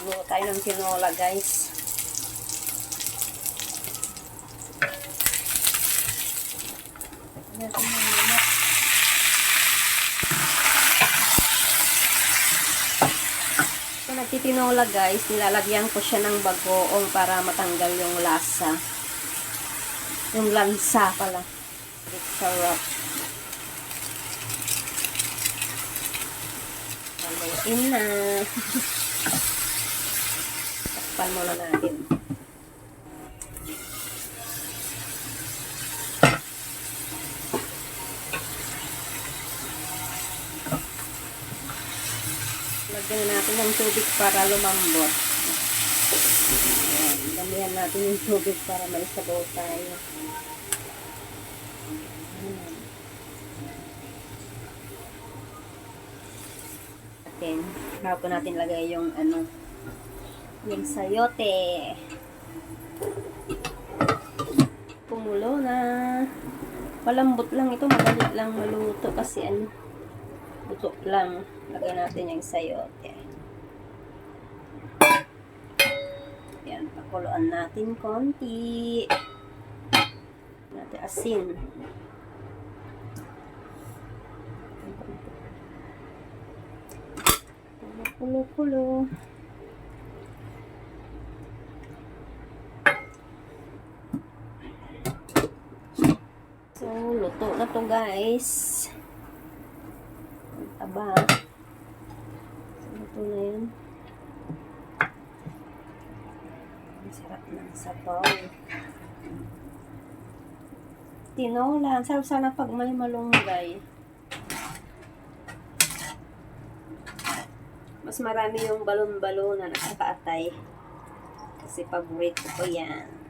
Luto tayo ng tinola, guys. So, nagtitinola, guys. Nilalagyan ko siya ng bagoong para matanggal yung lasa. Yung lansa pala. It's sarap. Paluin na. Takpan muna natin. Lagyan natin ng tubig para lumambot. Ayan, damihan natin yung tubig para may sabaw tayo. Ayan. Bago natin lagay yung yung sayote. Kumulo na. Malambot lang ito, madali lang maluto kasi buto lang. Lagay natin yung sayote. Yan, pakuluan natin konti. Natin asin. Kulo-kulo. So, luto na to, guys. Ang taba. So, luto na yan. Ang sarap ng sabaw. Tinola. Sarap sana pag may malunggay. Mas marami yung balon-balon na nakakaatay. Kasi paborito ko yan.